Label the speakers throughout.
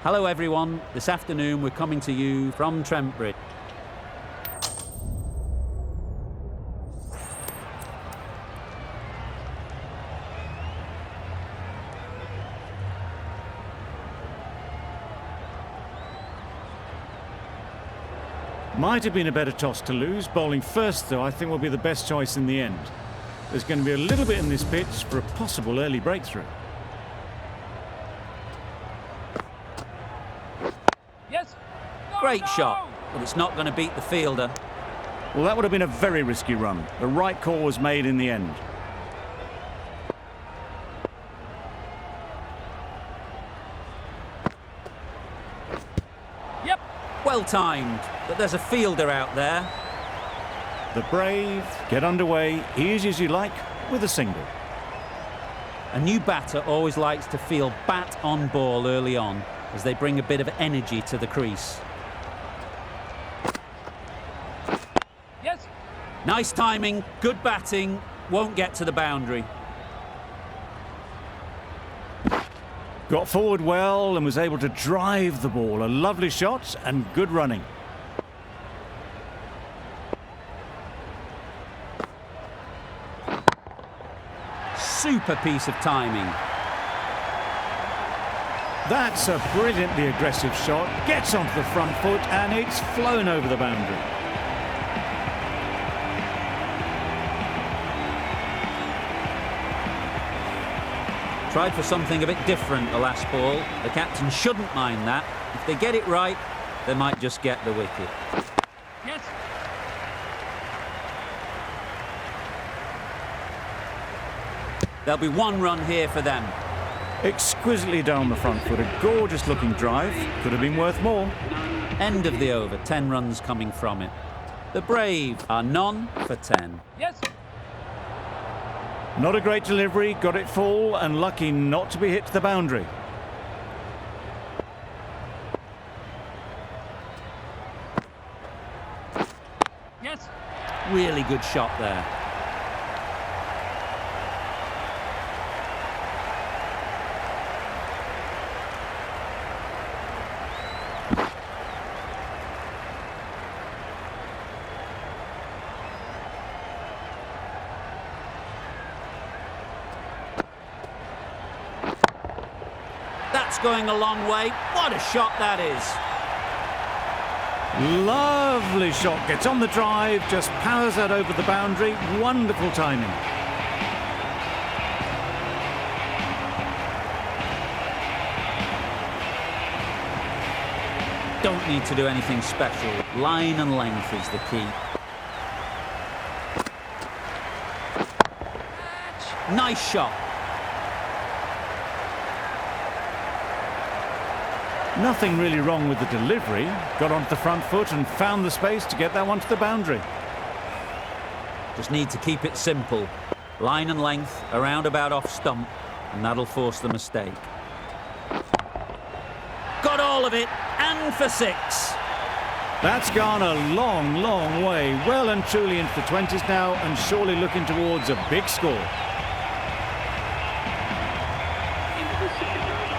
Speaker 1: Hello everyone, this afternoon we're coming to you from Trent Bridge.
Speaker 2: Might have been a better toss to lose. Bowling first, though, I think will be the best choice in the end. There's going to be a little bit in this pitch for a possible early breakthrough.
Speaker 1: Yes. Great shot, but it's not going to beat the fielder.
Speaker 2: Well, that would have been a very risky run. The right call was made in the end.
Speaker 1: Yep. Well timed, but there's a fielder out there.
Speaker 2: The Brave get underway, easy as you like, with a single.
Speaker 1: A new batter always likes to feel bat on ball early on, as they bring a bit of energy to the crease. Yes. Nice timing, good batting, won't get to the boundary.
Speaker 2: Got forward well and was able to drive the ball. A lovely shot and good running.
Speaker 1: Super piece of timing.
Speaker 2: That's a brilliantly aggressive shot. Gets onto the front foot and it's flown over the boundary.
Speaker 1: Tried for something a bit different the last ball. The captain shouldn't mind that. If they get it right, they might just get the wicket. Yes. There'll be one run here for them.
Speaker 2: Exquisitely down the front foot. A gorgeous looking drive. Could have been worth more.
Speaker 1: End of the over, 10 runs coming from it. The Brave are none for 10. Yes.
Speaker 2: Not a great delivery, got it full and lucky not to be hit to the boundary.
Speaker 1: Yes. Really good shot there. That's going a long way. What a shot that is.
Speaker 2: Lovely shot. Gets on the drive, just powers that over the boundary. Wonderful timing.
Speaker 1: Don't need to do anything special. Line and length is the key. Nice shot.
Speaker 2: Nothing really wrong with the delivery. Got onto the front foot and found the space to get that one to the boundary.
Speaker 1: Just need to keep it simple. Line and length, around about off stump, and that'll force the mistake. Got all of it, and for 6.
Speaker 2: That's gone a long, long way. Well and truly into the 20s now, and surely looking towards a big score.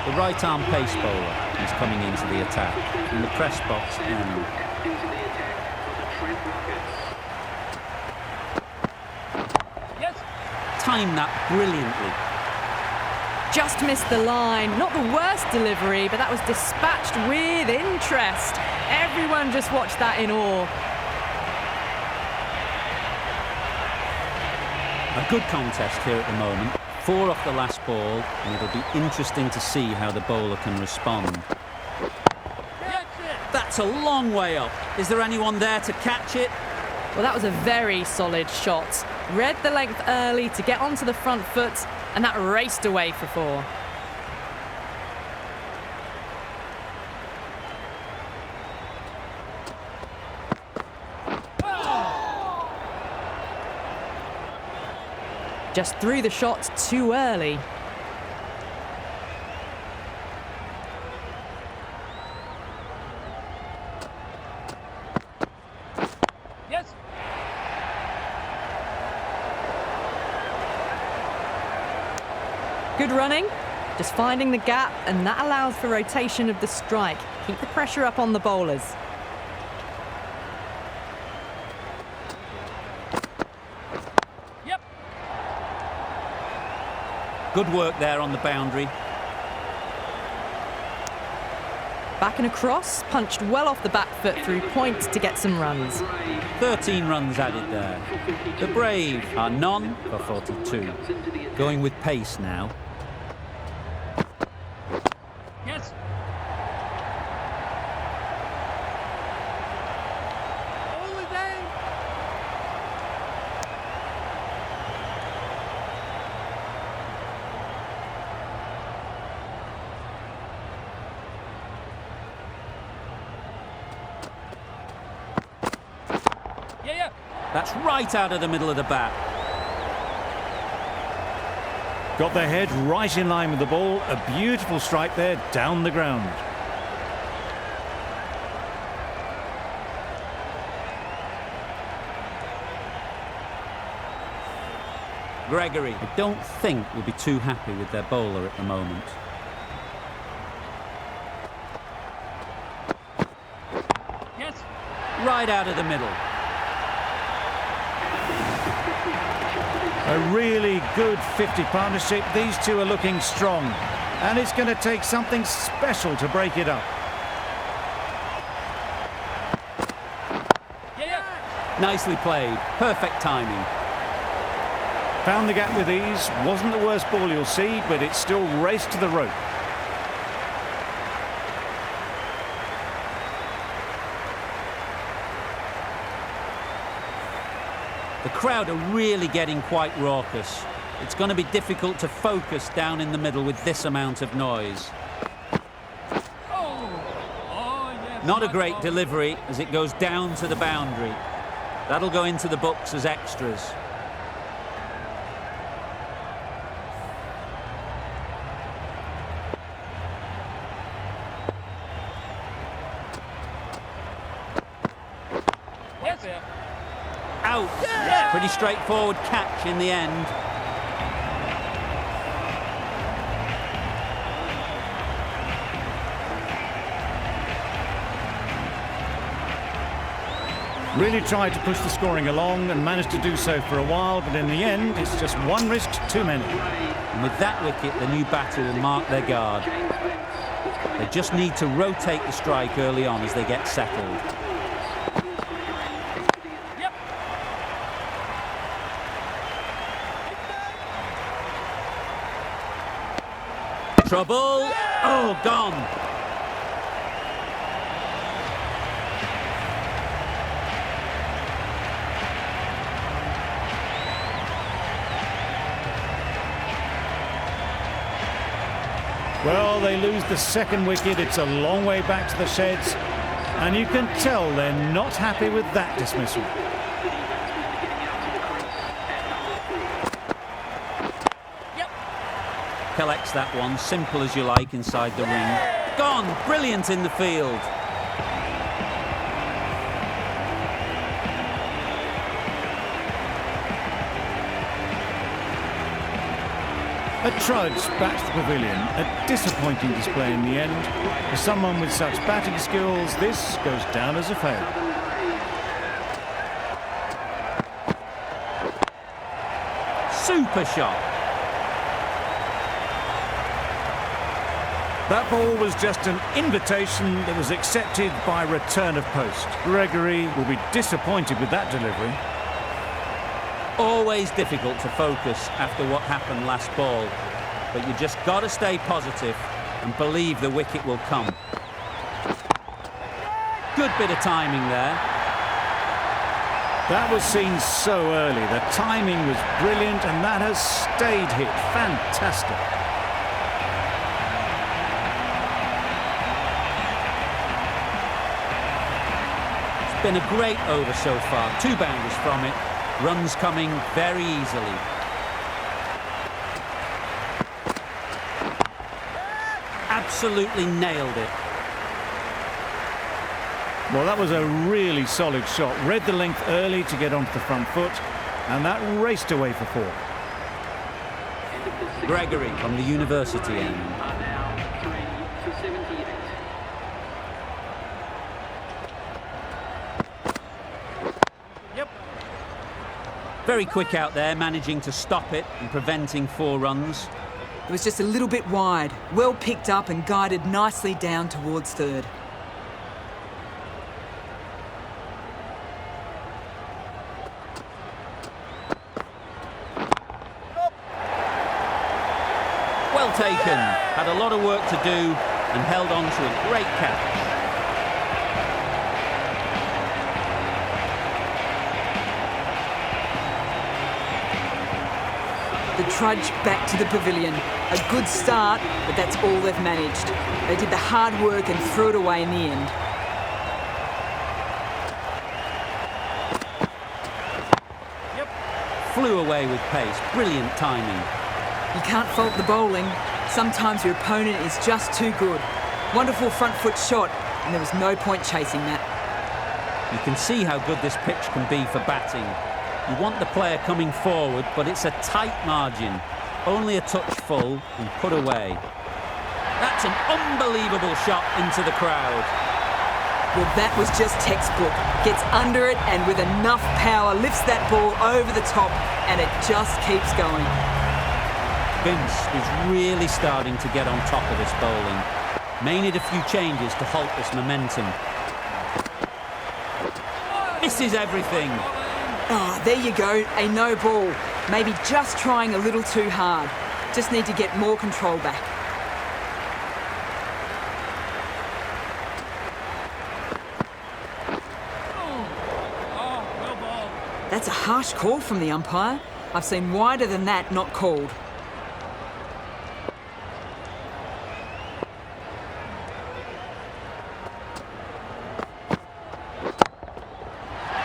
Speaker 1: The right-arm pace bowler is coming into the attack, and the press box end. Yes. Timed that brilliantly.
Speaker 3: Just missed the line. Not the worst delivery, but that was dispatched with interest. Everyone just watched that in awe.
Speaker 1: A good contest here at the moment. 4 off the last ball, and it'll be interesting to see how the bowler can respond. That's a long way up. Is there anyone there to catch it?
Speaker 3: Well, that was a very solid shot. Read the length early to get onto the front foot, and that raced away for 4. Just threw the shot too early.
Speaker 1: Yes.
Speaker 3: Good running. Just finding the gap, and that allows for rotation of the strike. Keep the pressure up on the bowlers.
Speaker 1: Yep. Good work there on the boundary.
Speaker 3: Back and across, punched well off the back foot through point to get some runs.
Speaker 1: 13 runs added there. The Brave are none for 42. Going with pace now. Yes. That's right out of the middle of the bat.
Speaker 2: Got their head right in line with the ball. A beautiful strike there down the ground.
Speaker 1: Gregory, I don't think will be too happy with their bowler at the moment. Yes. Right out of the middle.
Speaker 2: A really good 50 partnership. These two are looking strong. And it's going to take something special to break it up.
Speaker 1: Nicely played. Perfect timing.
Speaker 2: Found the gap with ease. Wasn't the worst ball you'll see, but it still raced to the rope.
Speaker 1: The crowd are really getting quite raucous. It's going to be difficult to focus down in the middle with this amount of noise. Not a great delivery as it goes down to the boundary. That'll go into the books as extras. Out. Yeah. Pretty straightforward catch in the end.
Speaker 2: Really tried to push the scoring along and managed to do so for a while, but in the end, it's just one risk too many.
Speaker 1: And with that wicket, the new batter will mark their guard. They just need to rotate the strike early on as they get settled. Trouble. Oh, gone.
Speaker 2: Well, they lose the second wicket. It's a long way back to the sheds. And you can tell they're not happy with that dismissal.
Speaker 1: Collects that one, simple as you like, inside the ring. Gone, brilliant in the field.
Speaker 2: A trudge back to the pavilion. A disappointing display in the end. For someone with such batting skills, this goes down as a fail.
Speaker 1: Super shot.
Speaker 2: That ball was just an invitation that was accepted by return of post. Gregory will be disappointed with that delivery.
Speaker 1: Always difficult to focus after what happened last ball, but you just got to stay positive and believe the wicket will come. Good bit of timing there.
Speaker 2: That was seen so early. The timing was brilliant and that has stayed hit. Fantastic.
Speaker 1: Been a great over so far. 2 boundaries from it. Runs coming very easily. Absolutely nailed it.
Speaker 2: Well, that was a really solid shot. Read the length early to get onto the front foot, and that raced away for 4.
Speaker 1: Gregory from the university end.
Speaker 4: Are now 3 for 78.
Speaker 1: Very quick out there, managing to stop it and preventing 4 runs.
Speaker 5: It was just a little bit wide, well picked up and guided nicely down towards third.
Speaker 1: Well taken. Had a lot of work to do and held on to a great catch.
Speaker 5: The trudge back to the pavilion. A good start, but that's all they've managed. They did the hard work and threw it away in the end.
Speaker 1: Flew away with pace. Brilliant timing.
Speaker 5: You can't fault the bowling. Sometimes your opponent is just too good. Wonderful front foot shot, and there was no point chasing that.
Speaker 1: You can see how good this pitch can be for batting. You want the player coming forward, but it's a tight margin. Only a touch full and put away. That's an unbelievable shot into the crowd.
Speaker 5: Well, that was just textbook. Gets under it and with enough power lifts that ball over the top, and it just keeps going.
Speaker 1: Vince is really starting to get on top of this bowling. May need a few changes to halt this momentum. Misses everything.
Speaker 5: Ah, there you go, a no ball. Maybe just trying a little too hard. Just need to get more control back. That's a harsh call from the umpire. I've seen wider than that not called.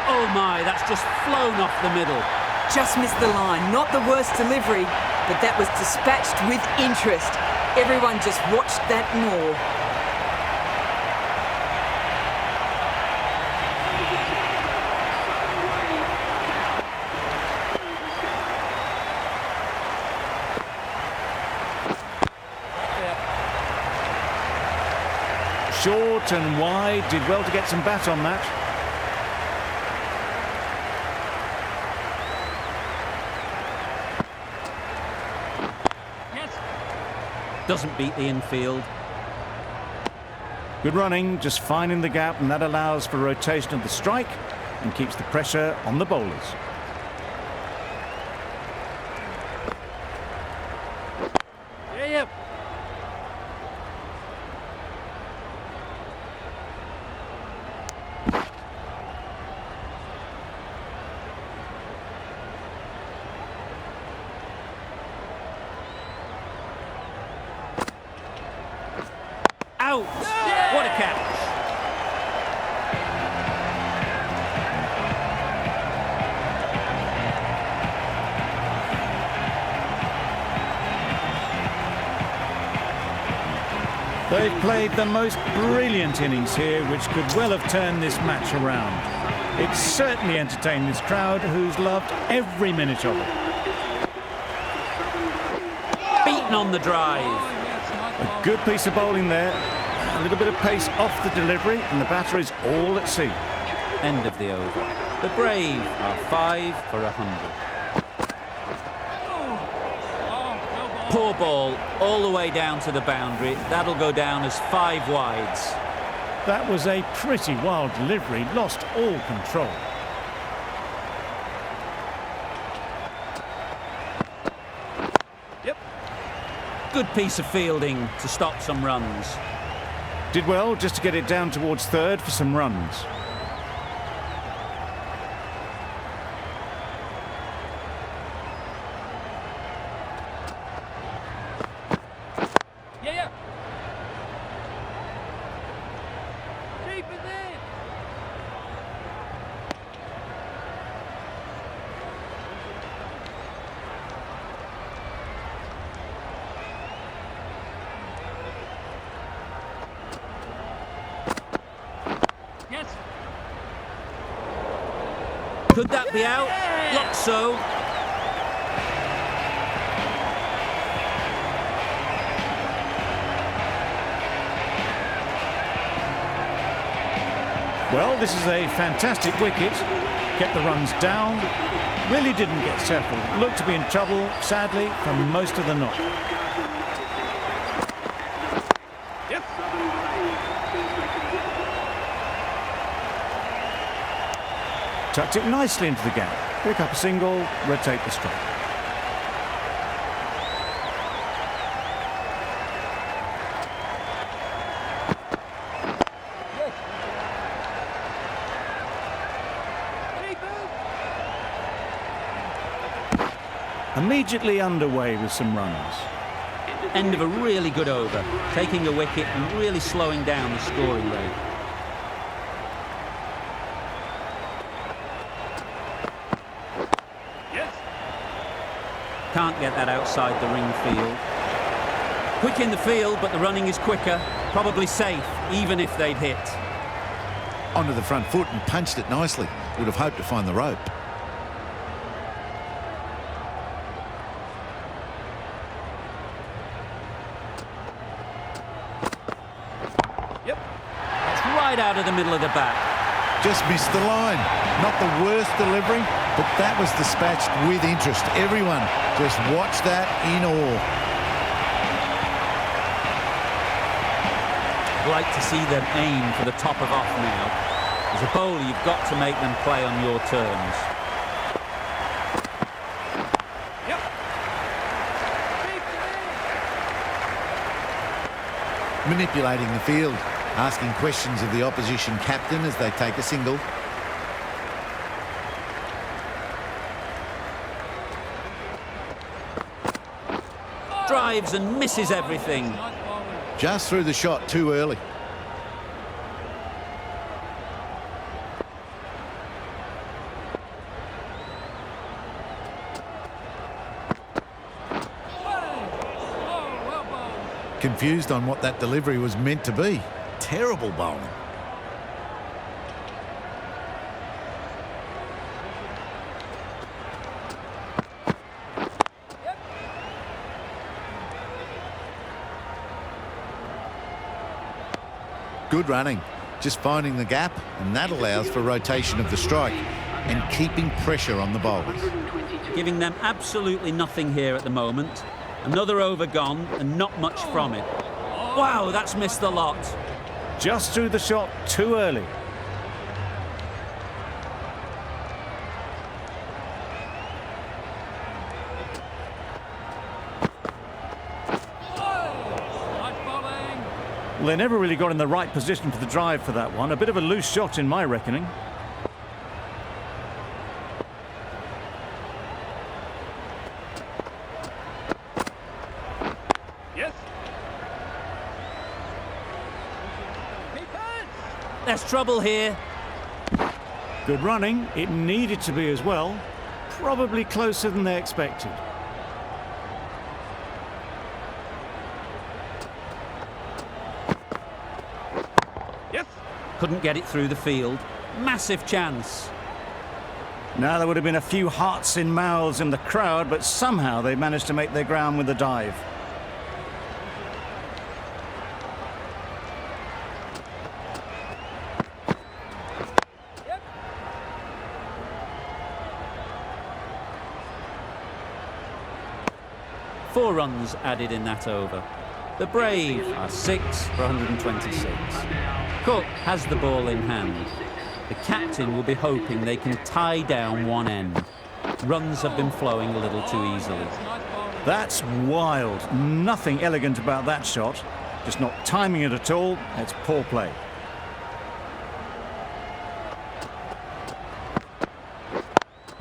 Speaker 1: Oh my, that's just flown off the middle.
Speaker 5: Just missed the line. Not the worst delivery, but that was dispatched with interest. Everyone just watched that more.
Speaker 2: Short and wide, did well to get some bat on that.
Speaker 1: Doesn't beat the infield.
Speaker 2: Good running, just finding the gap, and that allows for rotation of the strike and keeps the pressure on the bowlers.
Speaker 1: Out! What a catch!
Speaker 2: They've played the most brilliant innings here, which could well have turned this match around. It certainly entertained this crowd, who's loved every minute of it.
Speaker 1: Beaten on the drive.
Speaker 2: A good piece of bowling there. A little bit of pace off the delivery, and the batter is all at sea.
Speaker 1: End of the over. The Brave are 5 for 100. Poor ball, all the way down to the boundary. That'll go down as 5 wides.
Speaker 2: That was a pretty wild delivery, lost all control.
Speaker 1: Good piece of fielding to stop some runs.
Speaker 2: Did well just to get it down towards third for some runs.
Speaker 1: Could that be out? Looks so.
Speaker 2: Well, this is a fantastic wicket. Kept the runs down. Really didn't get settled. Looked to be in trouble, sadly, for most of the knock.
Speaker 4: Yep.
Speaker 2: Tucked it nicely into the gap. Pick up a single, rotate the strike. Immediately underway with some runs.
Speaker 1: End of a really good over, taking a wicket and really slowing down the scoring rate.
Speaker 4: Yes.
Speaker 1: Can't get that outside the ring field. Quick in the field, but the running is quicker. Probably safe, even if they'd hit.
Speaker 6: Onto the front foot and punched it nicely. Would have hoped to find the rope.
Speaker 4: Yep.
Speaker 1: It's right out of the middle of the bat.
Speaker 6: Just missed the line. Not the worst delivery, but that was dispatched with interest. Everyone just watched that in awe.
Speaker 1: I'd like to see them aim for the top of off now. As a bowler, you've got to make them play on your terms.
Speaker 4: Yep.
Speaker 6: Manipulating the field, asking questions of the opposition captain as they take a single.
Speaker 1: Drives and misses everything.
Speaker 6: Just threw the shot too early. Confused on what that delivery was meant to be. Terrible bowling. Good running, just finding the gap, and that allows for rotation of the strike and keeping pressure on the bowlers.
Speaker 1: Giving them absolutely nothing here at the moment. Another over gone and not much from it. Wow, that's missed the lot.
Speaker 2: Just threw the shot too early. Well, they never really got in the right position for the drive for that one. A bit of a loose shot in my reckoning.
Speaker 4: Yes.
Speaker 1: There's trouble here.
Speaker 2: Good running. It needed to be as well. Probably closer than they expected.
Speaker 4: Yes.
Speaker 1: Couldn't get it through the field. Massive chance.
Speaker 2: Now there would have been a few hearts in mouths in the crowd, but somehow they managed to make their ground with the dive.
Speaker 1: Four runs added in that over. The Brave are 6 for 126. Cook has the ball in hand. The captain will be hoping they can tie down one end. Runs have been flowing a little too easily.
Speaker 2: That's wild. Nothing elegant about that shot. Just not timing it at all. It's poor play.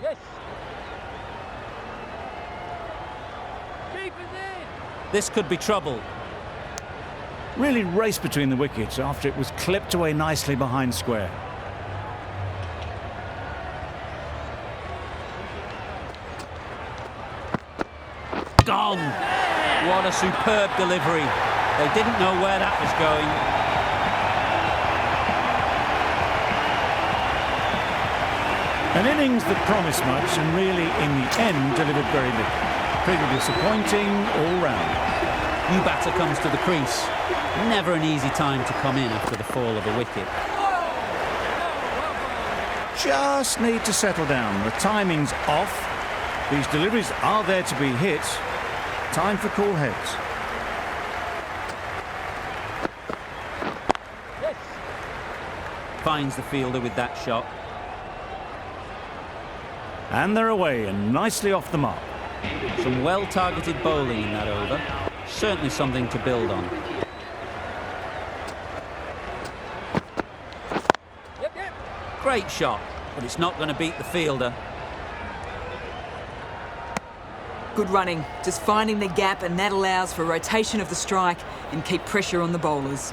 Speaker 4: Yes.
Speaker 1: This could be trouble.
Speaker 2: Really raced between the wickets after it was clipped away nicely behind square.
Speaker 1: Gone! What a superb delivery. They didn't know where that was going.
Speaker 2: An innings that promised much and really, in the end, delivered very little. Pretty disappointing all round.
Speaker 1: New batter comes to the crease. Never an easy time to come in after the fall of a wicket.
Speaker 2: just need to settle down. The timing's off. These deliveries are there to be hit. Time for cool heads.
Speaker 1: Finds the fielder with that shot.
Speaker 2: And they're away and nicely off the mark.
Speaker 1: Some well-targeted bowling in that over. Certainly something to build on. Great shot, but it's not going to beat the fielder.
Speaker 5: Good running, just finding the gap, and that allows for rotation of the strike and keep pressure on the bowlers.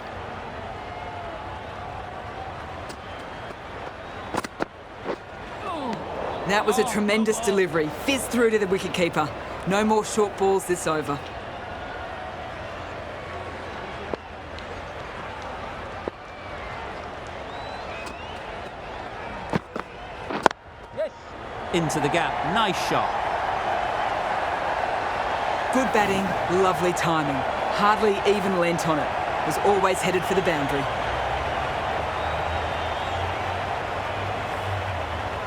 Speaker 5: That was a tremendous delivery. Fizzed through to the wicketkeeper. No more short balls this over.
Speaker 1: Into the gap. Nice shot.
Speaker 5: Good batting, lovely timing. Hardly even lent on it. Was always headed for the boundary.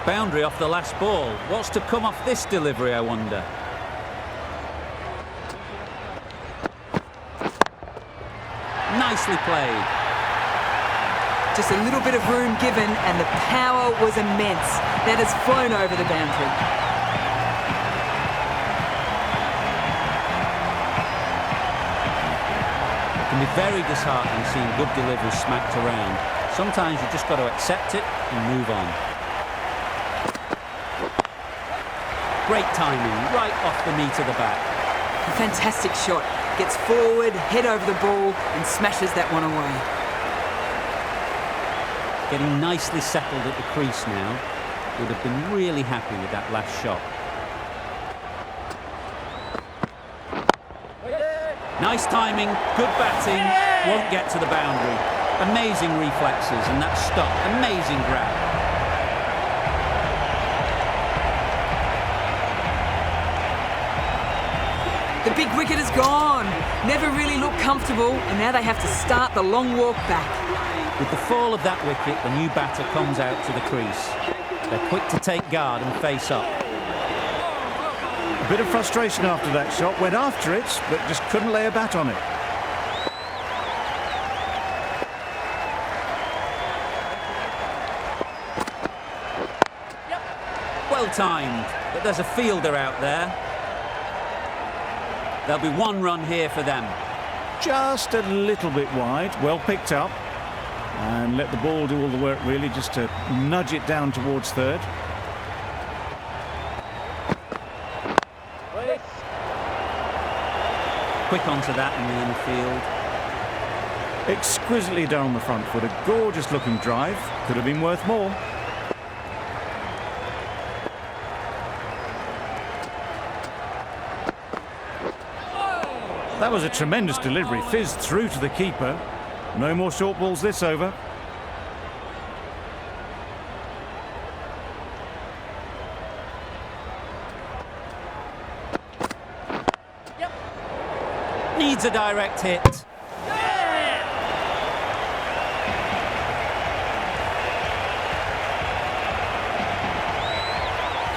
Speaker 1: Boundary off the last ball. What's to come off this delivery, I wonder? Nicely played.
Speaker 5: Just a little bit of room given and the power was immense. That has flown over the boundary.
Speaker 1: It can be very disheartening seeing good deliveries smacked around. Sometimes you just got to accept it and move on. Great timing, right off the knee to the back.
Speaker 5: A fantastic shot. Gets forward, head over the ball and smashes that one away.
Speaker 1: Getting nicely settled at the crease now. Would have been really happy with that last shot. Nice timing, good batting, won't get to the boundary. Amazing reflexes and that stop, amazing grab.
Speaker 5: The big wicket is gone. Never really looked comfortable and now they have to start the long walk back.
Speaker 1: With the fall of that wicket, the new batter comes out to the crease. They're quick to take guard and face up.
Speaker 2: A bit of frustration after that shot. Went after it, but just couldn't lay a bat on it.
Speaker 1: Well timed, but there's a fielder out there. There'll be one run here for them.
Speaker 2: Just a little bit wide. Well picked up. And let the ball do all the work, really, just to nudge it down towards third.
Speaker 1: Quick onto that in the infield.
Speaker 2: Exquisitely done on the front foot. A gorgeous looking drive. Could have been worth more. That was a tremendous delivery. Fizzed through to the keeper. No more short balls this over.
Speaker 1: Needs a direct hit.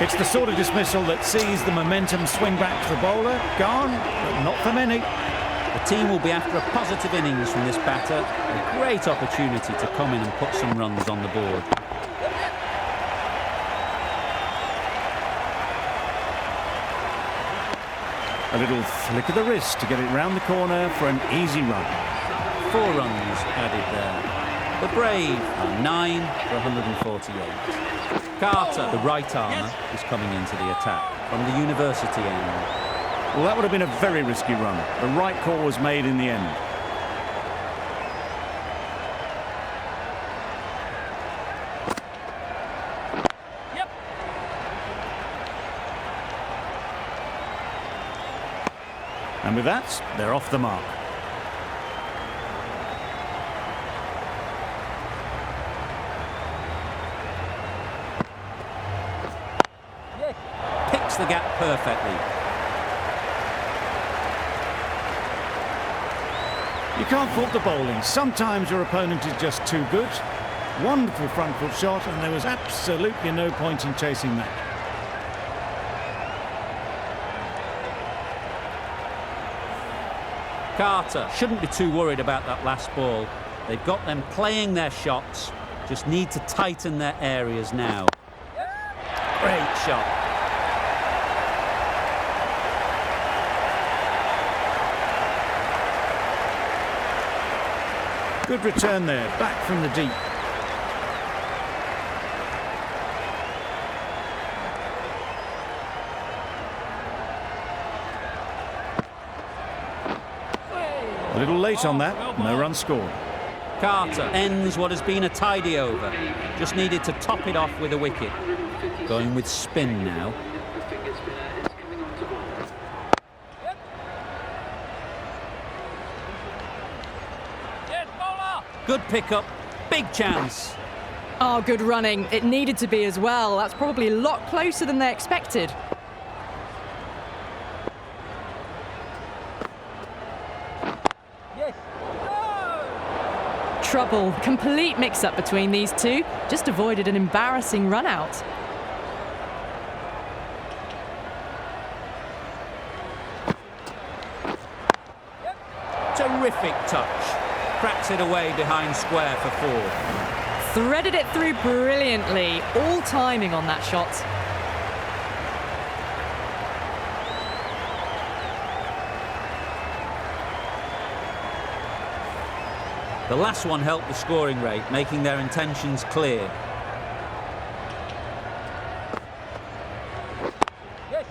Speaker 2: It's the sort of dismissal that sees the momentum swing back to the bowler. Gone, but not for many.
Speaker 1: The team will be after a positive innings from this batter. A great opportunity to come in and put some runs on the board.
Speaker 2: A little flick of the wrist to get it round the corner for an easy run.
Speaker 1: 4 runs added there. The Brave are 9 for 148. Carter, the right armour, is coming into the attack from the university end.
Speaker 2: Well, that would have been a very risky run. The right call was made in the end. And with that, they're off the mark.
Speaker 1: Picks the gap perfectly.
Speaker 2: You can't fault the bowling. Sometimes your opponent is just too good. Wonderful front foot shot, and there was absolutely no point in chasing that.
Speaker 1: Carter shouldn't be too worried about that last ball. They've got them playing their shots, just need to tighten their areas now. Great shot.
Speaker 2: Good return there, back from the deep. A little late on that, no run scored.
Speaker 1: Carter ends what has been a tidy over. Just needed to top it off with a wicket. Going with spin now. Good pickup, big chance.
Speaker 3: Oh, good running. It needed to be as well. That's probably a lot closer than they expected. Trouble. Complete mix-up between these two. Just avoided an embarrassing run-out.
Speaker 1: Terrific touch. Cracks it away behind square for 4.
Speaker 3: Threaded it through brilliantly. All timing on that shot.
Speaker 1: The last one helped the scoring rate, making their intentions clear.
Speaker 4: Yes.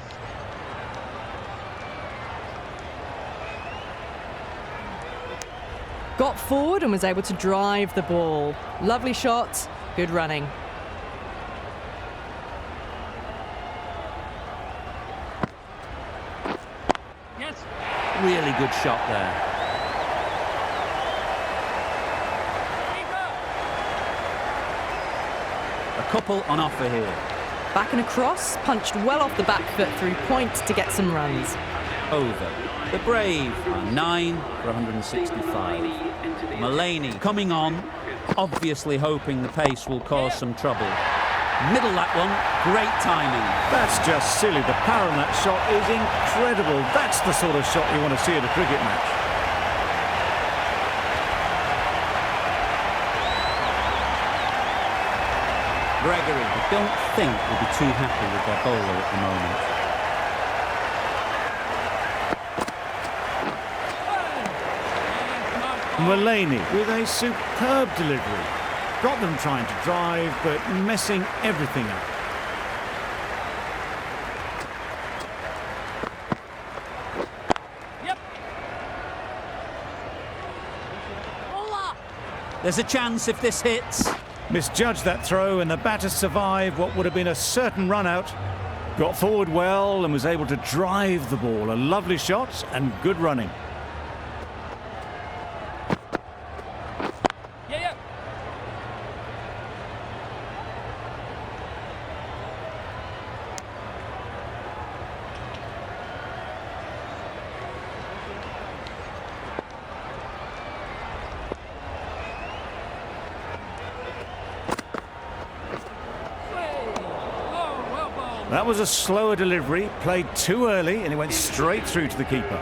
Speaker 3: Got forward and was able to drive the ball. Lovely shot, good running.
Speaker 4: Yes.
Speaker 1: Really good shot there. A couple on offer here.
Speaker 3: Back and across, punched well off the back foot through point to get some runs.
Speaker 1: Over. The Brave are 9 for 165. Mullaney coming on, obviously hoping the pace will cause some trouble. Middle that one, great timing.
Speaker 2: That's just silly. The power on that shot is incredible. That's the sort of shot you want to see at a cricket match.
Speaker 1: Gregory, I don't think will be too happy with their bowler at the moment.
Speaker 2: Mullaney with a superb delivery. Got them trying to drive, but messing everything up.
Speaker 4: Yep.
Speaker 1: There's a chance if this hits.
Speaker 2: Misjudged that throw, and the batter survived what would have been a certain run out. Got forward well and was able to drive the ball. A lovely shot and good running.
Speaker 4: Yeah.
Speaker 2: That was a slower delivery, played too early, and it went straight through to the keeper.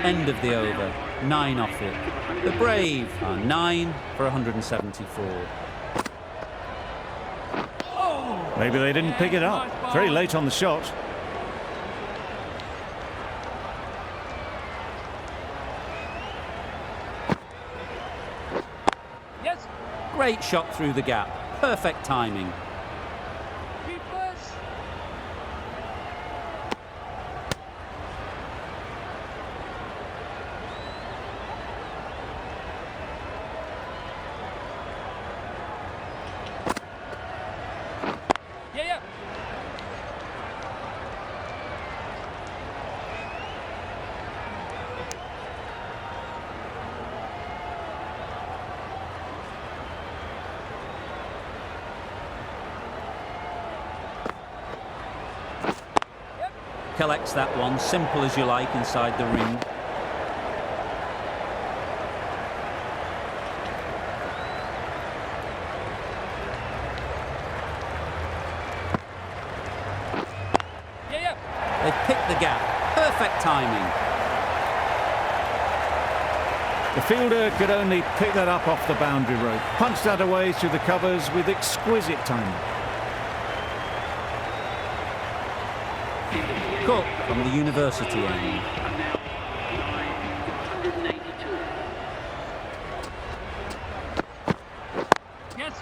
Speaker 1: End of the over, 9 off it. The Brave are 9 for 174.
Speaker 2: Maybe they didn't pick it up. Very late on the shot.
Speaker 4: Yes.
Speaker 1: Great shot through the gap, perfect timing.
Speaker 4: Yeah.
Speaker 1: Collects that one, simple as you like, inside the ring.
Speaker 2: The fielder could only pick that up off the boundary rope, punched that away through the covers with exquisite timing.
Speaker 1: Cook from the university end.
Speaker 4: Yes.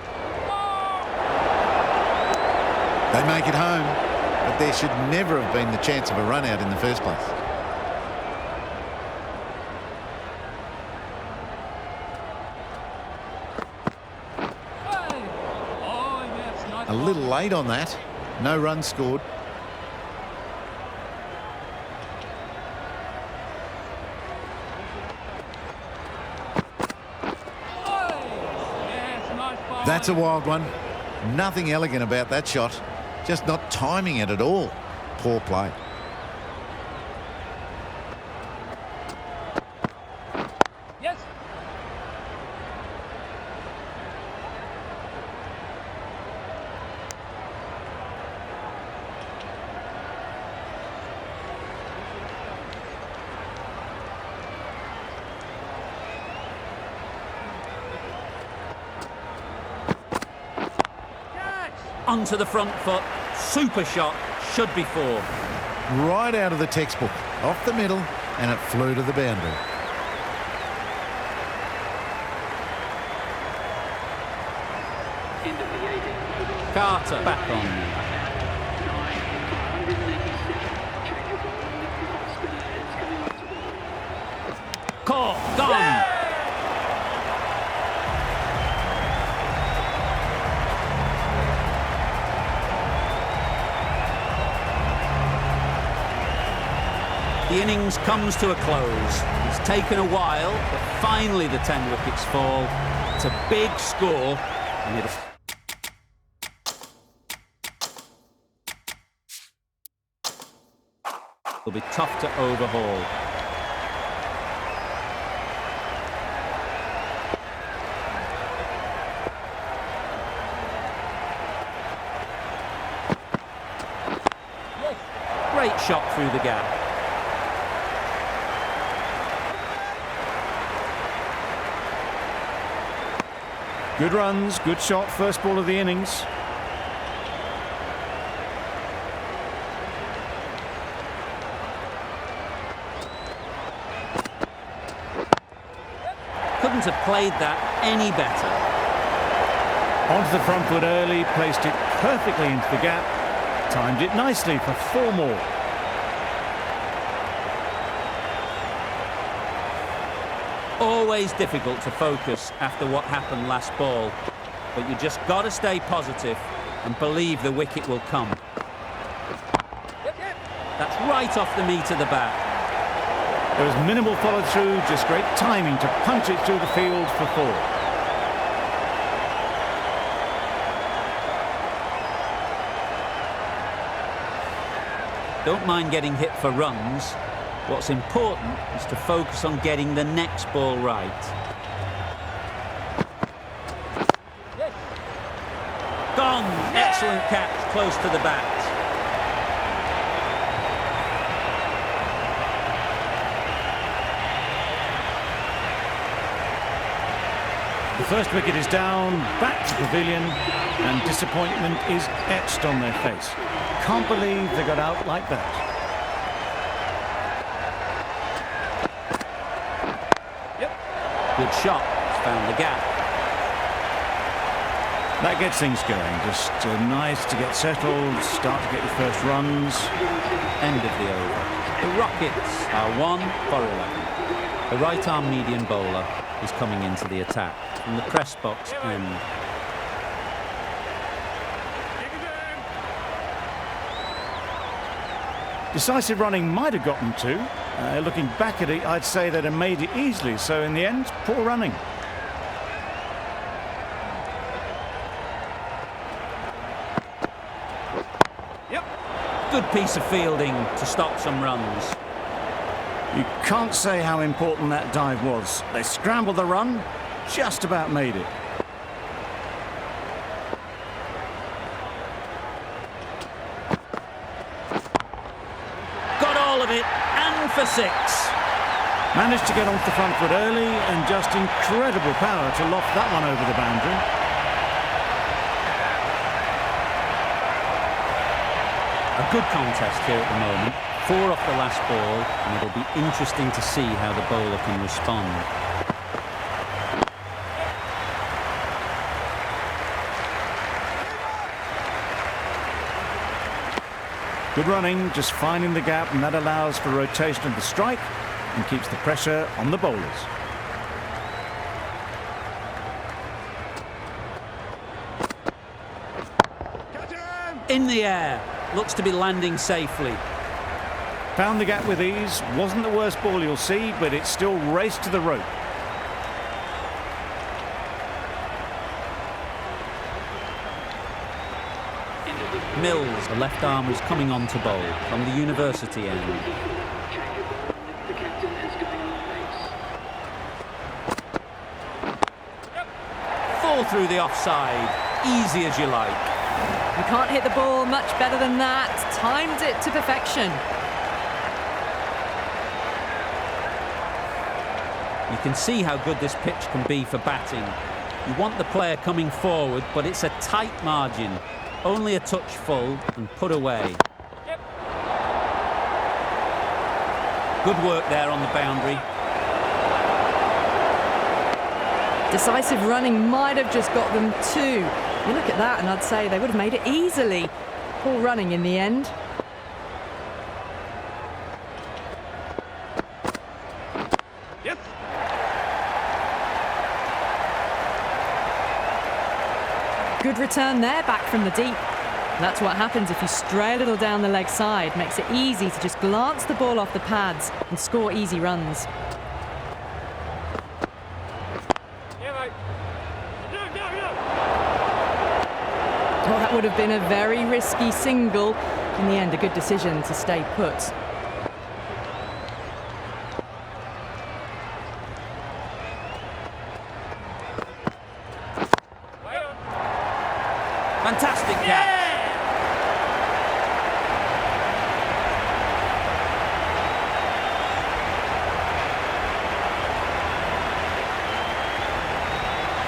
Speaker 6: They make it home, but there should never have been the chance of a run out in the first place.
Speaker 4: Oh, yes, nice
Speaker 6: A little
Speaker 4: ball.
Speaker 6: late on that. No run scored.
Speaker 4: Yes, nice ball.
Speaker 6: That's a wild one. Nothing elegant about that shot. Just not timing it at all. Poor play.
Speaker 4: Yes.
Speaker 1: Onto the front foot. Super shot. Should be four.
Speaker 6: Right out of the textbook. Off the middle, and it flew to the boundary.
Speaker 1: Carter back on. Caught. Gone. The innings comes to a close. It's taken a while, but finally the 10 wickets fall. It's a big score, and it'll be tough to overhaul. Great shot through the gap.
Speaker 2: Good runs, good shot, first ball of the innings.
Speaker 1: Couldn't have played that any better.
Speaker 2: Onto the front foot early, placed it perfectly into the gap. Timed it nicely for 4 more.
Speaker 1: Always difficult to focus after what happened last ball, but you just got to stay positive and believe the wicket will come. That's right off the meat of the bat.
Speaker 2: There was minimal follow-through, just great timing to punch it through the field for 4.
Speaker 1: Don't mind getting hit for runs. What's important is to focus on getting the next ball right. Gone! Excellent catch, close to the bat.
Speaker 2: The first wicket is down, back to pavilion, and disappointment is etched on their face. Can't believe they got out like that.
Speaker 1: Good shot, it's found the gap.
Speaker 2: That gets things going. Just nice to get settled, start to get your first runs.
Speaker 1: End of the over. The Rockets are 1 for 11. The right-arm medium bowler is coming into the attack from the press box end.
Speaker 2: Decisive running might have gotten 2. Looking back at it, I'd say they'd have made it easily. So in the end, poor running.
Speaker 1: Good piece of fielding to stop some runs.
Speaker 2: You can't say how important that dive was. They scrambled the run, just about made it.
Speaker 1: Got all of it, and for 6.
Speaker 2: Managed to get onto the front foot early and just incredible power to loft that one over the boundary.
Speaker 1: A good contest here at the moment. 4 off the last ball, and it'll be interesting to see how the bowler can respond.
Speaker 2: Good running, just finding the gap, and that allows for rotation of the strike and keeps the pressure on the bowlers.
Speaker 1: In the air, looks to be landing safely.
Speaker 2: Found the gap with ease, wasn't the worst ball you'll see, but it still raced to the rope.
Speaker 1: Mills, the left arm, is coming on to bowl from the university end. Fall through the offside, easy as you like.
Speaker 3: You can't hit the ball much better than that. Timed it to perfection.
Speaker 1: You can see how good this pitch can be for batting. You want the player coming forward, but it's a tight margin. Only a touch full and put away.
Speaker 4: Yep.
Speaker 1: Good work there on the boundary.
Speaker 3: Decisive running might have just got them 2. You look at that and I'd say they would have made it easily. Poor running in the end.
Speaker 4: Yes.
Speaker 3: Good return there, back from the deep. That's what happens if you stray a little down the leg side. Makes it easy to just glance the ball off the pads and score easy runs.
Speaker 4: Yeah, mate. No.
Speaker 3: Well, that would have been a very risky single. In the end, a good decision to stay put.
Speaker 1: Fantastic catch.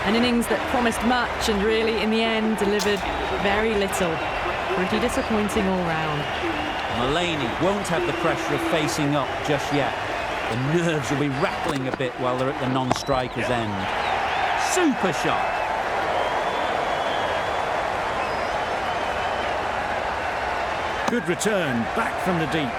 Speaker 3: An innings that promised much and really, in the end, delivered very little. Pretty disappointing all round.
Speaker 1: Mulaney won't have the pressure of facing up just yet. The nerves will be rattling a bit while they're at the non-striker's end. Super shot.
Speaker 2: Good return, back from the deep.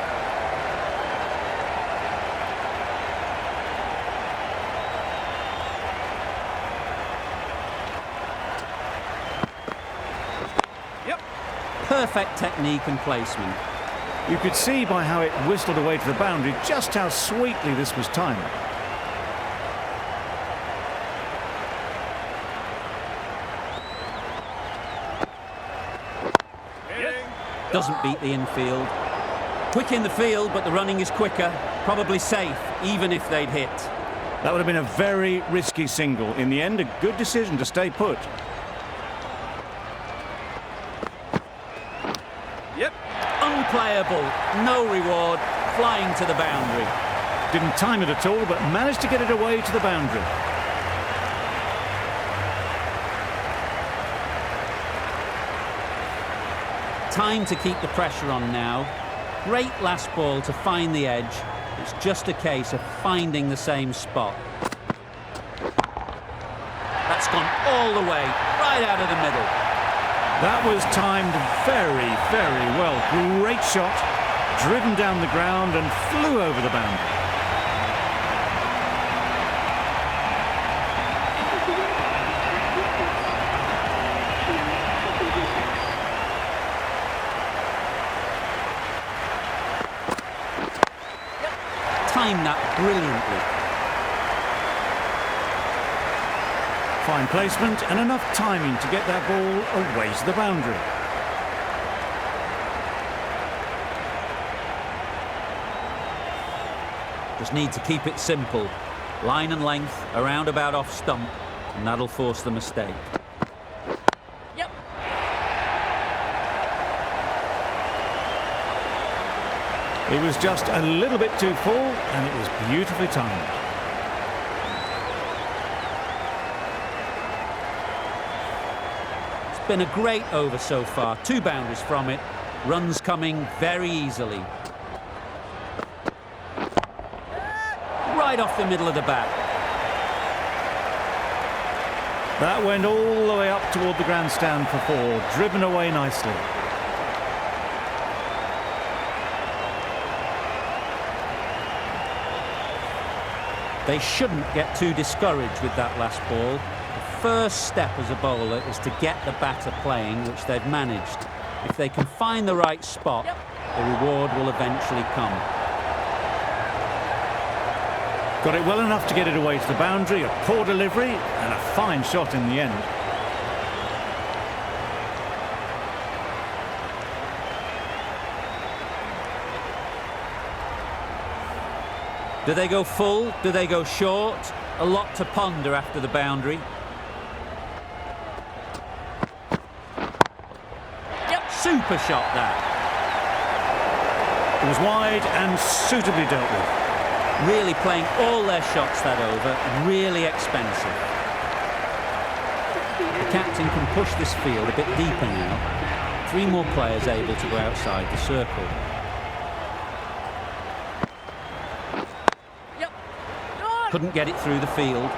Speaker 4: Yep.
Speaker 1: Perfect technique and placement.
Speaker 2: You could see by how it whistled away to the boundary just how sweetly this was timed.
Speaker 1: Doesn't beat the infield. Quick in the field, but the running is quicker. Probably safe, even if they'd hit.
Speaker 2: That would have been a very risky single. In the end, a good decision to stay put.
Speaker 4: Yep.
Speaker 1: Unplayable, no reward, flying to the boundary.
Speaker 2: Didn't time it at all, but managed to get it away to the boundary.
Speaker 1: Time to keep the pressure on now. Great last ball to find the edge. It's just a case of finding the same spot. That's gone all the way, right out of the middle.
Speaker 2: That was timed very, very well. Great shot, driven down the ground and flew over the boundary.
Speaker 1: Timed that brilliantly.
Speaker 2: Fine placement and enough timing to get that ball away to the boundary.
Speaker 1: Just need to keep it simple. Line and length, around about off stump, and that'll force the mistake.
Speaker 2: It was just a little bit too full, and it was beautifully timed.
Speaker 1: It's been a great over so far. 2 boundaries from it. Runs coming very easily. Right off the middle of the bat.
Speaker 2: That went all the way up toward the grandstand for 4, driven away nicely.
Speaker 1: They shouldn't get too discouraged with that last ball. The first step as a bowler is to get the batter playing, which they've managed. If they can find the right spot, the reward will eventually come.
Speaker 2: Got it well enough to get it away to the boundary, a poor delivery, and a fine shot in the end.
Speaker 1: Do they go full? Do they go short? A lot to ponder after the boundary. Yep, super shot that.
Speaker 2: It was wide and suitably dealt with.
Speaker 1: Really playing all their shots that over, really expensive. The captain can push this field a bit deeper now. 3 more players able to go outside the circle. Couldn't get it through the field.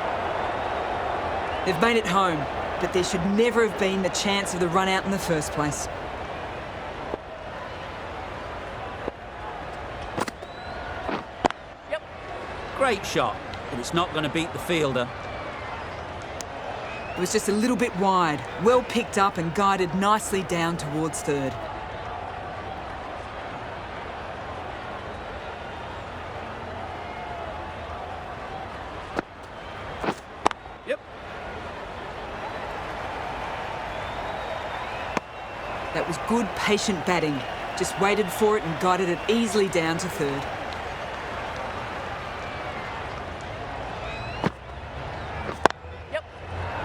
Speaker 5: They've made it home, but there should never have been the chance of the run out in the first place.
Speaker 1: Great shot, but it's not going to beat the fielder.
Speaker 5: It was just a little bit wide, well picked up and guided nicely down towards third. That was good, patient batting. Just waited for it and guided it easily down to third.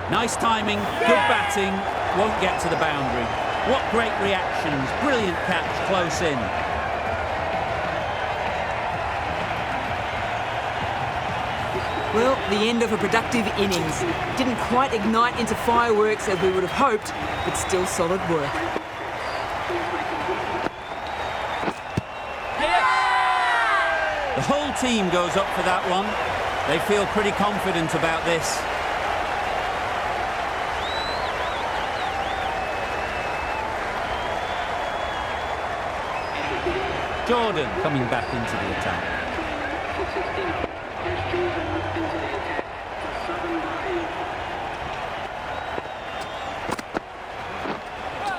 Speaker 1: Nice timing, good batting, won't get to the boundary. What great reactions, brilliant catch close in.
Speaker 5: Well, the end of a productive innings. Didn't quite ignite into fireworks as we would have hoped, but still solid work.
Speaker 1: The whole team goes up for that one. They feel pretty confident about this. Jordan coming back into the attack.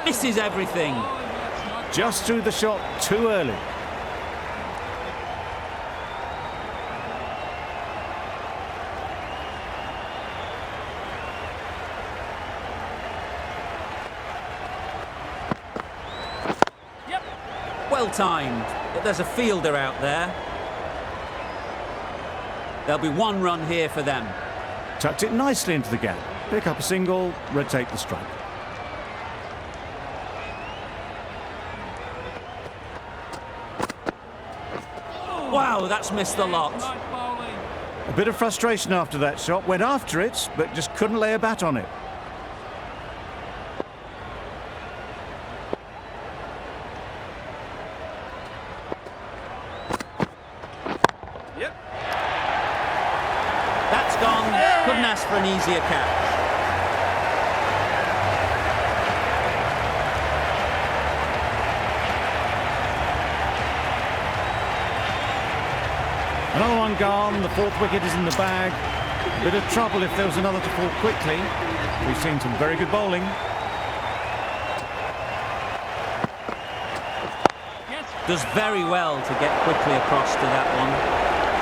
Speaker 1: Misses everything.
Speaker 2: Just threw the shot too early.
Speaker 1: Well timed, but there's a fielder out there. There'll be 1 run here for them.
Speaker 2: Tucked it nicely into the gap. Pick up a single, rotate the strike.
Speaker 1: Wow, that's missed a lot.
Speaker 2: A bit of frustration after that shot. Went after it, but just couldn't lay a bat on it.
Speaker 1: That's gone. Couldn't ask for an easier catch.
Speaker 2: Another one gone. The 4th wicket is in the bag. Bit of trouble if there was another to fall quickly. We've seen some very good bowling.
Speaker 1: Does very well to get quickly across to that one.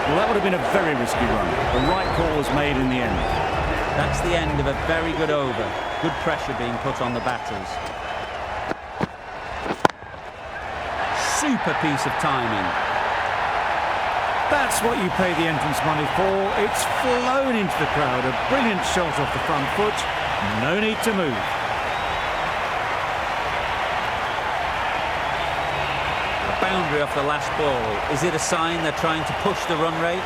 Speaker 2: Well, that would have been a very risky run. The right call was made in the end.
Speaker 1: That's the end of a very good over. Good pressure being put on the batters. Super piece of timing.
Speaker 2: That's what you pay the entrance money for. It's flown into the crowd. A brilliant shot off the front foot. No need to move.
Speaker 1: boundary off the last ball. Is it a sign they're trying to push the run rate?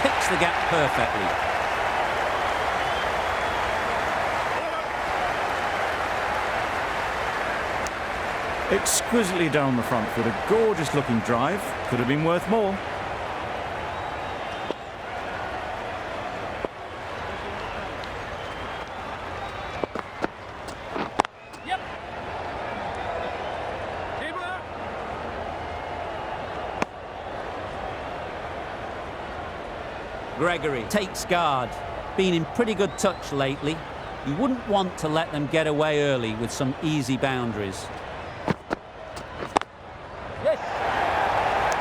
Speaker 1: Picks the gap perfectly.
Speaker 2: Exquisitely down the front foot, a gorgeous looking drive. Could have been worth more.
Speaker 4: Yep. Keeper.
Speaker 1: Gregory takes guard. Been in pretty good touch lately. You wouldn't want to let them get away early with some easy boundaries.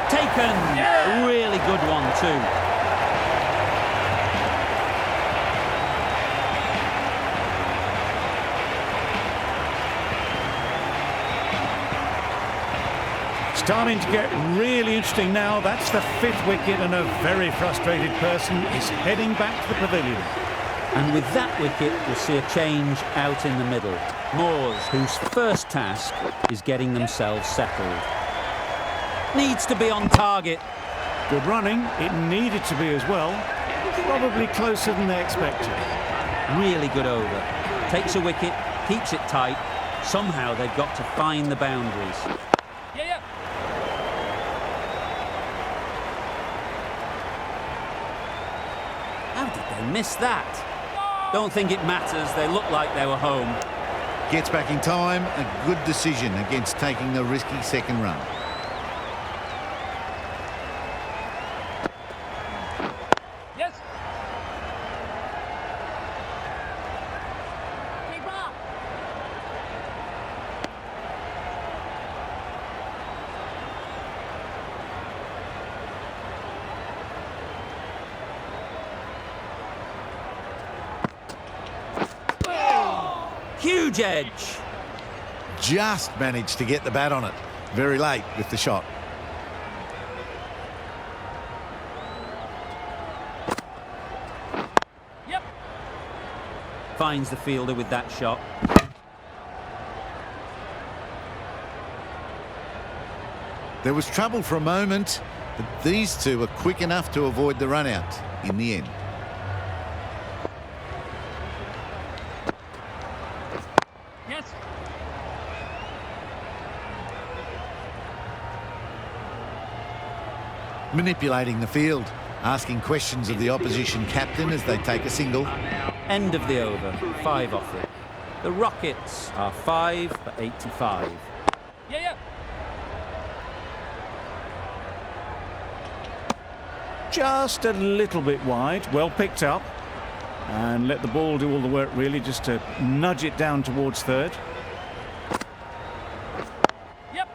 Speaker 1: Taken! A really good one too.
Speaker 2: Starting to get really interesting now. That's the 5th wicket, and a very frustrated person is heading back to the pavilion.
Speaker 1: And with that wicket, we'll see a change out in the middle. Moores, whose first task is getting themselves settled. Needs to be on target.
Speaker 2: Good running. It needed to be as well. Probably closer than they expected.
Speaker 1: Really good over. Takes a wicket, keeps it tight. Somehow they've got to find the boundaries.
Speaker 4: Yeah.
Speaker 1: How did they miss that? Don't think it matters. They look like they were home.
Speaker 6: Gets back in time. A good decision against taking the risky second run.
Speaker 4: Yes.
Speaker 1: Huge edge.
Speaker 6: Just managed to get the bat on it. Very late with the shot.
Speaker 4: Yep.
Speaker 1: Finds the fielder with that shot.
Speaker 6: There was trouble for a moment, but these two were quick enough to avoid the run out in the end.
Speaker 4: Yes.
Speaker 6: Manipulating the field, asking questions of the opposition captain as they take a single.
Speaker 1: End of the over. 5 off it. The Rockets are 5 for 85.
Speaker 4: Yeah.
Speaker 2: Just a little bit wide. Well picked up. And let the ball do all the work, really, just to nudge it down towards third.
Speaker 4: Yep.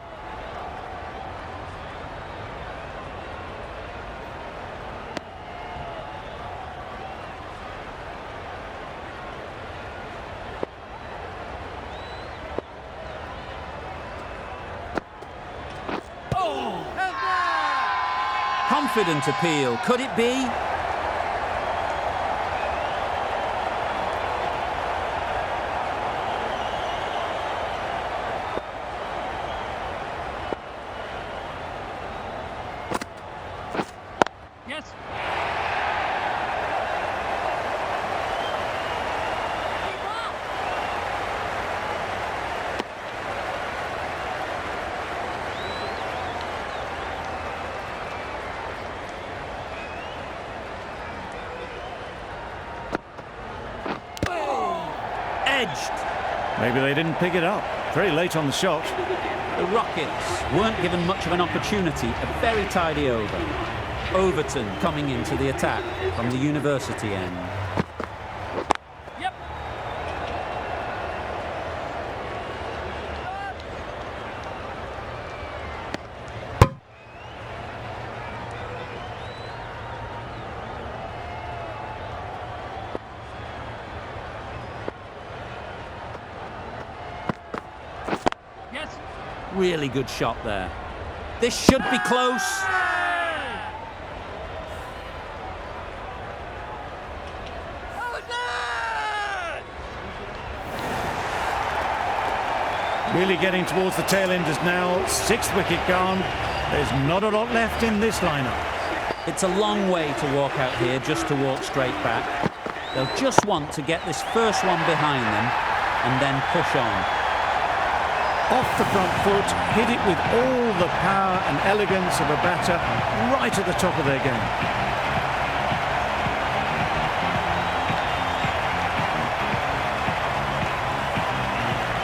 Speaker 1: Confident appeal. Could it be?
Speaker 4: Yes.
Speaker 1: Edged.
Speaker 2: Maybe they didn't pick it up. Very late on the shot.
Speaker 1: The Rockets weren't given much of an opportunity. A very tidy over. Overton coming into the attack from the university end.
Speaker 4: Yep. Yes.
Speaker 1: Really good shot there. This should be close.
Speaker 2: Really getting towards the tail enders now. Sixth wicket gone. There's not a lot left in this lineup.
Speaker 1: It's a long way to walk out here just to walk straight back. They'll just want to get this first one behind them and then push on.
Speaker 2: Off the front foot, hit it with all the power and elegance of a batter right at the top of their game.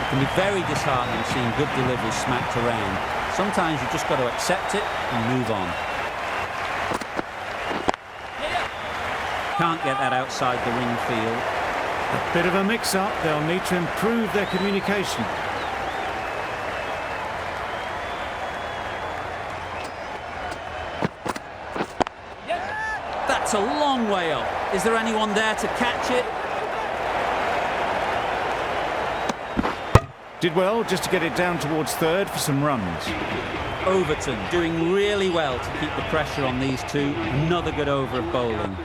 Speaker 1: It can be very disheartening seeing good deliveries smacked around. Sometimes you've just got to accept it and move on. Can't get that outside the ring field.
Speaker 2: A bit of a mix-up. They'll need to improve their communication.
Speaker 1: That's a long way up. Is there anyone there to catch it?
Speaker 2: Did well just to get it down towards third for some runs.
Speaker 1: Overton doing really well to keep the pressure on these two. Another good over of bowling.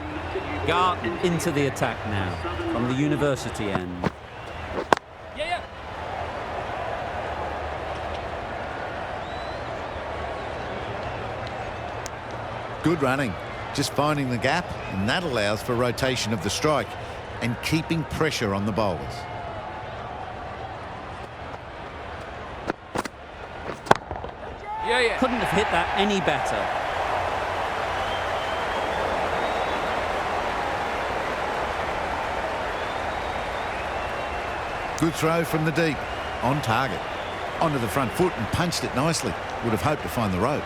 Speaker 1: Garton into the attack now from the university end.
Speaker 6: Good running. Just finding the gap, and that allows for rotation of the strike and keeping pressure on the bowlers.
Speaker 1: Couldn't have hit that any better.
Speaker 6: Good throw from the deep. On target. Onto the front foot and punched it nicely. Would have hoped to find the rope.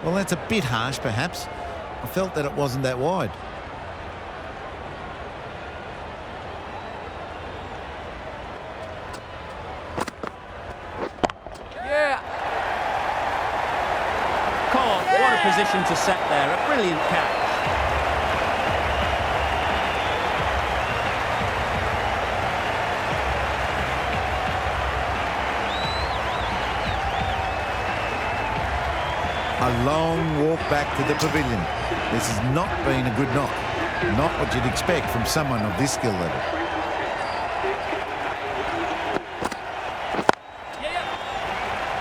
Speaker 6: Well, that's a bit harsh, perhaps. I felt that it wasn't that wide.
Speaker 1: Caught. What a position to set there. A brilliant catch.
Speaker 6: A long walk back to the pavilion. This has not been a good knock. Not what you'd expect from someone of this skill level.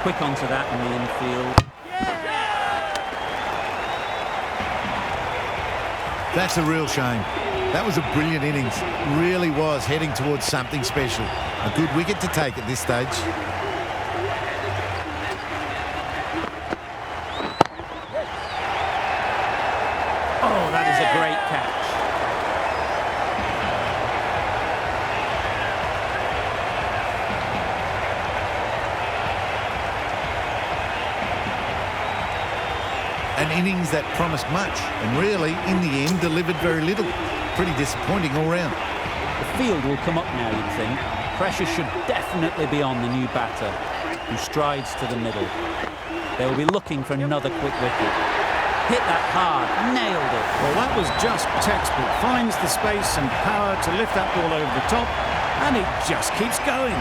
Speaker 1: Quick onto that in the infield.
Speaker 6: That's a real shame. That was a brilliant innings. Really was heading towards something special. A good wicket to take at this stage.
Speaker 1: Oh, that is a great catch.
Speaker 6: An innings that promised much and really, in the end, delivered very little. Pretty disappointing all round.
Speaker 1: The field will come up now, you'd think. Pressure should definitely be on the new batter, who strides to the middle. They will be looking for another quick wicket. Hit that hard, nailed it.
Speaker 2: Well, that was just textbook. Finds the space and power to lift that ball over the top, and it just keeps going.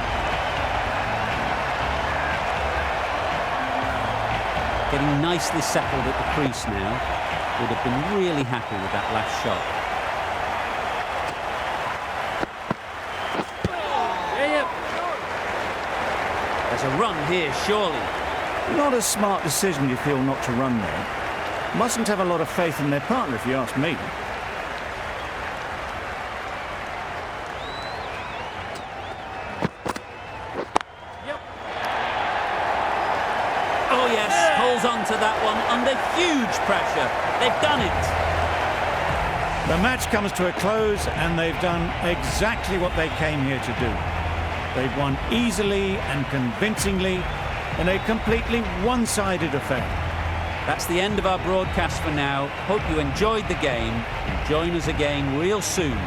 Speaker 1: Getting nicely settled at the crease now. Would have been really happy with that last shot. There's a run here, surely.
Speaker 2: Not a smart decision, you feel, not to run there. Mustn't have a lot of faith in their partner, if you ask me.
Speaker 1: Oh yes, holds on to that one under huge pressure. They've done it.
Speaker 2: The match comes to a close, and they've done exactly what they came here to do. They've won easily and convincingly in a completely one-sided affair.
Speaker 1: That's the end of our broadcast for now. Hope you enjoyed the game and join us again real soon